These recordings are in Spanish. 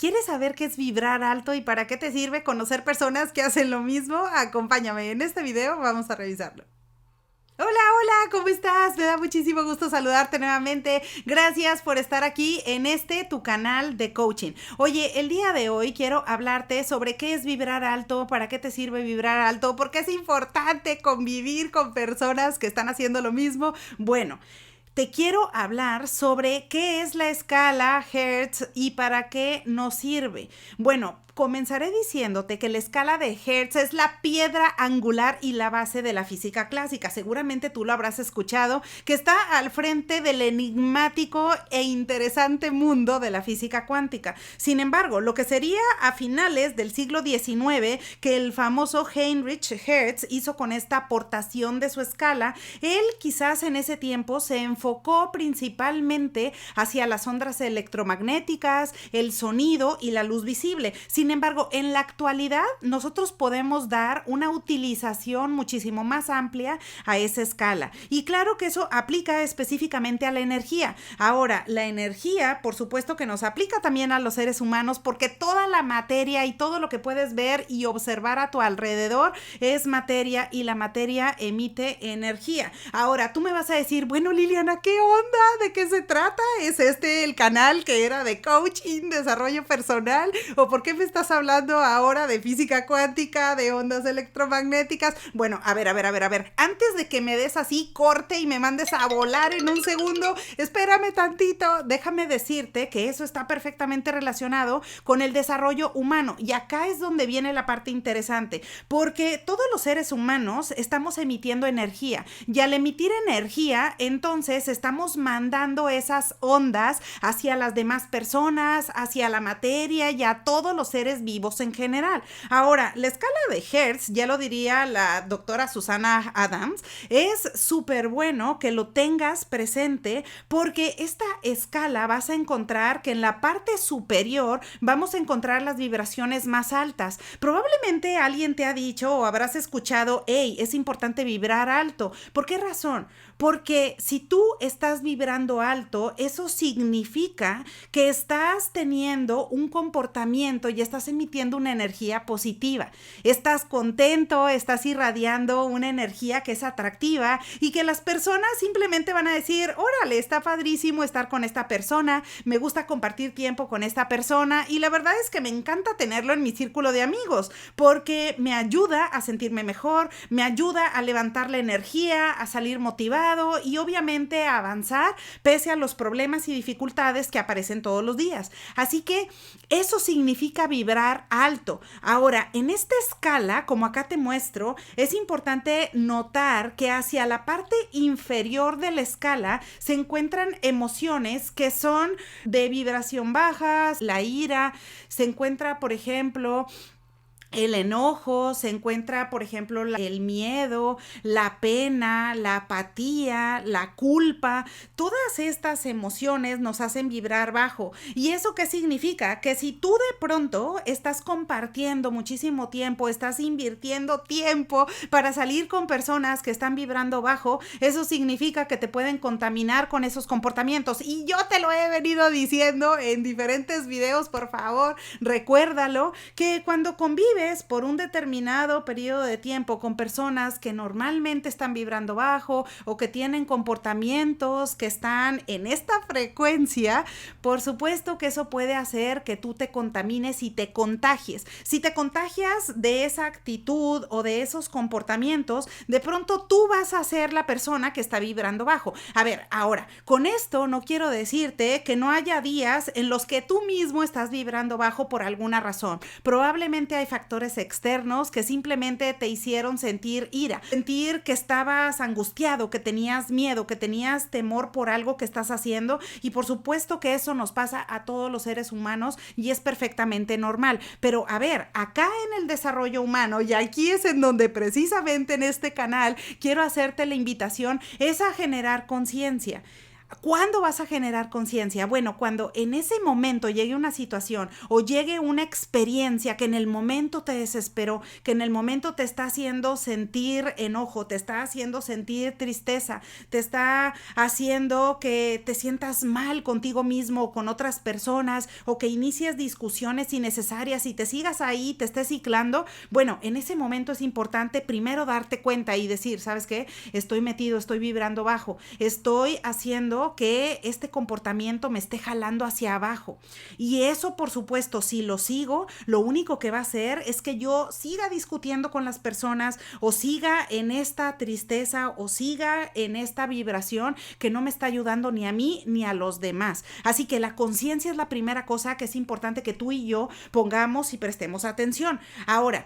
¿Quieres saber qué es vibrar alto y para qué te sirve conocer personas que hacen lo mismo? Acompáñame, en este video vamos a revisarlo. Hola, hola, ¿cómo estás? Me da muchísimo gusto saludarte nuevamente. Gracias por estar aquí en tu canal de coaching. Oye, el día de hoy quiero hablarte sobre qué es vibrar alto, para qué te sirve vibrar alto, por qué es importante convivir con personas que están haciendo lo mismo. Bueno, te quiero hablar sobre qué es la escala Hertz y para qué nos sirve. Bueno, comenzaré diciéndote que la escala de Hertz es la piedra angular y la base de la física clásica. Seguramente tú lo habrás escuchado, que está al frente del enigmático e interesante mundo de la física cuántica. Sin embargo, lo que sería a finales del siglo XIX, que el famoso Heinrich Hertz hizo con esta aportación de su escala, él quizás en ese tiempo se enfocó principalmente hacia las ondas electromagnéticas, el sonido y la luz visible. Sin embargo, en la actualidad nosotros podemos dar una utilización muchísimo más amplia a esa escala. Y claro que eso aplica específicamente a la energía. Ahora, la energía, por supuesto que nos aplica también a los seres humanos porque toda la materia y todo lo que puedes ver y observar a tu alrededor es materia y la materia emite energía. Ahora, tú me vas a decir, bueno, Liliana, ¿qué onda? ¿De qué se trata? ¿Es el canal que era de coaching, desarrollo personal? ¿O por qué me estás hablando ahora de física cuántica, de ondas electromagnéticas? Bueno, a ver. Antes de que me des así corte y me mandes a volar en un segundo, espérame tantito. Déjame decirte que eso está perfectamente relacionado con el desarrollo humano. Y acá es donde viene la parte interesante, porque todos los seres humanos estamos emitiendo energía. Y al emitir energía, entonces estamos mandando esas ondas hacia las demás personas, hacia la materia y a todos los seres vivos en general. Ahora, la escala de Hertz, ya lo diría la doctora Susana Adams, es súper bueno que lo tengas presente porque esta escala vas a encontrar que en la parte superior vamos a encontrar las vibraciones más altas. Probablemente alguien te ha dicho o habrás escuchado, hey, es importante vibrar alto. ¿Por qué razón? Porque si tú estás vibrando alto, eso significa que estás teniendo un comportamiento y estás emitiendo una energía positiva. Estás contento, estás irradiando una energía que es atractiva y que las personas simplemente van a decir, órale, está padrísimo estar con esta persona, me gusta compartir tiempo con esta persona y la verdad es que me encanta tenerlo en mi círculo de amigos porque me ayuda a sentirme mejor, me ayuda a levantar la energía, a salir motivado y obviamente a avanzar pese a los problemas y dificultades que aparecen todos los días. Así que eso significa vibrar alto. Ahora, en esta escala, como acá te muestro, es importante notar que hacia la parte inferior de la escala se encuentran emociones que son de vibración baja, la ira, se encuentra, por ejemplo, el enojo, se encuentra, por ejemplo, el miedo, la pena, la apatía, la culpa. Todas estas emociones nos hacen vibrar bajo. ¿Y eso qué significa? Que si tú de pronto estás compartiendo muchísimo tiempo, estás invirtiendo tiempo para salir con personas que están vibrando bajo, eso significa que te pueden contaminar con esos comportamientos. Y yo te lo he venido diciendo en diferentes videos, por favor, recuérdalo, que cuando convives por un determinado periodo de tiempo con personas que normalmente están vibrando bajo o que tienen comportamientos que están en esta frecuencia, por supuesto que eso puede hacer que tú te contamines y te contagies. Si te contagias de esa actitud o de esos comportamientos, de pronto tú vas a ser la persona que está vibrando bajo. A ver, ahora, con esto no quiero decirte que no haya días en los que tú mismo estás vibrando bajo por alguna razón. Probablemente hay factores externos que simplemente te hicieron sentir ira, sentir que estabas angustiado, que tenías miedo, que tenías temor por algo que estás haciendo y por supuesto que eso nos pasa a todos los seres humanos y es perfectamente normal. Pero a ver, acá en el desarrollo humano y aquí es en donde precisamente en este canal quiero hacerte la invitación es a generar conciencia. ¿Cuándo vas a generar conciencia? Bueno, cuando en ese momento llegue una situación o llegue una experiencia que en el momento te desesperó, que en el momento te está haciendo sentir enojo, te está haciendo sentir tristeza, te está haciendo que te sientas mal contigo mismo o con otras personas, o que inicies discusiones innecesarias y te sigas ahí, te estés ciclando. Bueno, en ese momento es importante primero darte cuenta y decir, ¿sabes qué? Estoy metido, estoy vibrando bajo, estoy haciendo que este comportamiento me esté jalando hacia abajo. Y eso, por supuesto, si lo sigo, lo único que va a hacer es que yo siga discutiendo con las personas, o siga en esta tristeza, o siga en esta vibración que no me está ayudando ni a mí ni a los demás. Así que la conciencia es la primera cosa que es importante que tú y yo pongamos y prestemos atención. Ahora,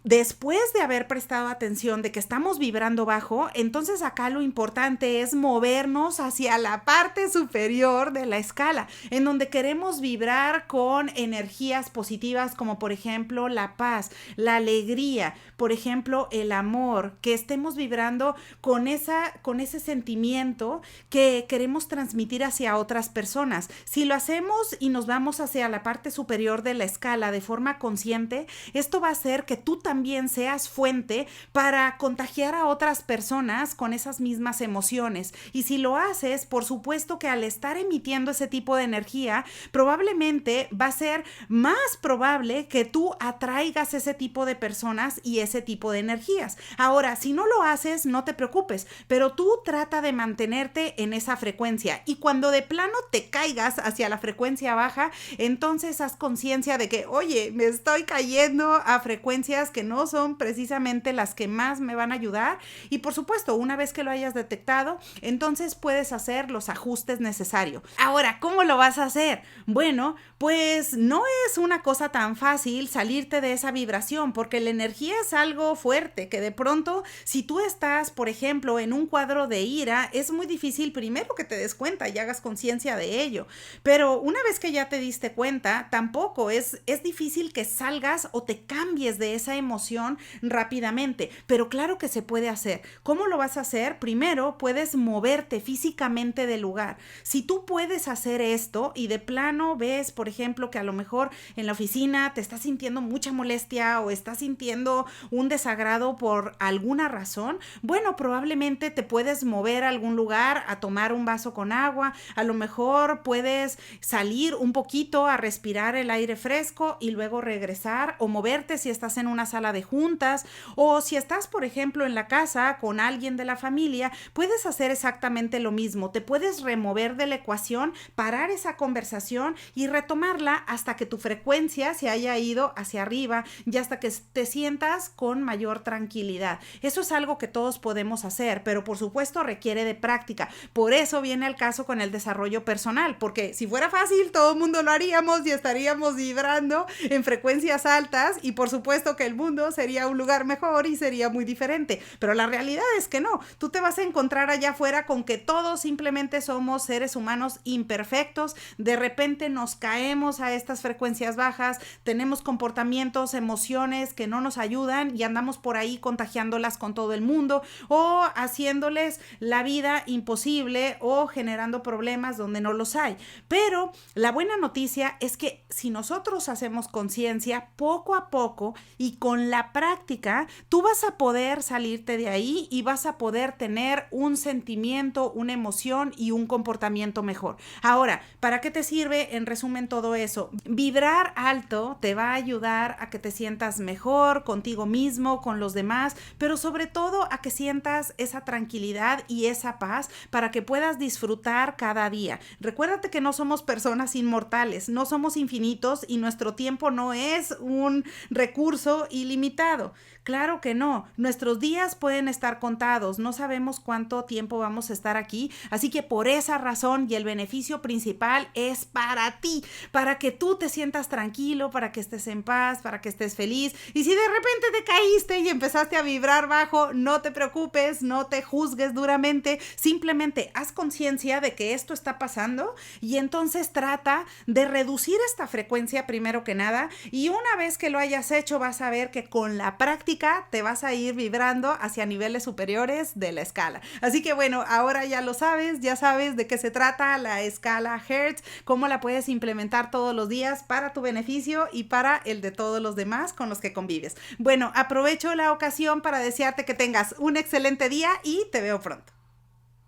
después de haber prestado atención de que estamos vibrando bajo, entonces acá lo importante es movernos hacia la parte superior de la escala, en donde queremos vibrar con energías positivas, como por ejemplo la paz, la alegría, por ejemplo el amor, que estemos vibrando con ese sentimiento que queremos transmitir hacia otras personas. Si lo hacemos y nos vamos hacia la parte superior de la escala de forma consciente, esto va a hacer que tú también seas fuente para contagiar a otras personas con esas mismas emociones. Y si lo haces, por supuesto que al estar emitiendo ese tipo de energía, probablemente va a ser más probable que tú atraigas ese tipo de personas y ese tipo de energías. Ahora, si no lo haces, no te preocupes, pero tú trata de mantenerte en esa frecuencia, y cuando de plano te caigas hacia la frecuencia baja, entonces haz conciencia de que, oye, me estoy cayendo a frecuencias que no son precisamente las que más me van a ayudar. Y por supuesto, una vez que lo hayas detectado, entonces puedes hacer los ajustes necesarios. Ahora, ¿cómo lo vas a hacer? Bueno, pues no es una cosa tan fácil salirte de esa vibración, porque la energía es algo fuerte, que de pronto, si tú estás, por ejemplo, en un cuadro de ira, es muy difícil primero que te des cuenta y hagas conciencia de ello. Pero una vez que ya te diste cuenta, tampoco es difícil que salgas o te cambies de esa emoción rápidamente, pero claro que se puede hacer. ¿Cómo lo vas a hacer? Primero, puedes moverte físicamente del lugar. Si tú puedes hacer esto y de plano ves, por ejemplo, que a lo mejor en la oficina te estás sintiendo mucha molestia o estás sintiendo un desagrado por alguna razón, bueno, probablemente te puedes mover a algún lugar a tomar un vaso con agua, a lo mejor puedes salir un poquito a respirar el aire fresco y luego regresar, o moverte si estás en una sala de juntas, o si estás, por ejemplo, en la casa con alguien de la familia, puedes hacer exactamente lo mismo. Te puedes remover de la ecuación, parar esa conversación y retomarla hasta que tu frecuencia se haya ido hacia arriba y hasta que te sientas con mayor tranquilidad. Eso es algo que todos podemos hacer, pero por supuesto requiere de práctica. Por eso viene al caso con el desarrollo personal, porque si fuera fácil, todo el mundo lo haríamos y estaríamos vibrando en frecuencias altas, y por supuesto que el mundo sería un lugar mejor y sería muy diferente. Pero la realidad es que no. Tú te vas a encontrar allá afuera con que todos simplemente somos seres humanos imperfectos. De repente nos caemos a estas frecuencias bajas, tenemos comportamientos, emociones que no nos ayudan y andamos por ahí contagiándolas con todo el mundo, o haciéndoles la vida imposible o generando problemas donde no los hay. Pero la buena noticia es que si nosotros hacemos conciencia poco a poco y con la práctica, tú vas a poder salirte de ahí y vas a poder tener un sentimiento, una emoción y un comportamiento mejor. Ahora, ¿para qué te sirve en resumen todo eso? Vibrar alto te va a ayudar a que te sientas mejor contigo mismo, con los demás, pero sobre todo a que sientas esa tranquilidad y esa paz para que puedas disfrutar cada día. Recuérdate que no somos personas inmortales, no somos infinitos y nuestro tiempo no es un recurso ilimitado. Claro que no, nuestros días pueden estar contados, no sabemos cuánto tiempo vamos a estar aquí, así que por esa razón y el beneficio principal es para ti, para que tú te sientas tranquilo, para que estés en paz, para que estés feliz. Y si de repente te caíste y empezaste a vibrar bajo, no te preocupes, no te juzgues duramente, simplemente haz conciencia de que esto está pasando y entonces trata de reducir esta frecuencia primero que nada, y una vez que lo hayas hecho vas a ver ver que con la práctica te vas a ir vibrando hacia niveles superiores de la escala. Así que bueno, ahora ya lo sabes, ya sabes de qué se trata la escala Hertz, cómo la puedes implementar todos los días para tu beneficio y para el de todos los demás con los que convives. Bueno, aprovecho la ocasión para desearte que tengas un excelente día y te veo pronto.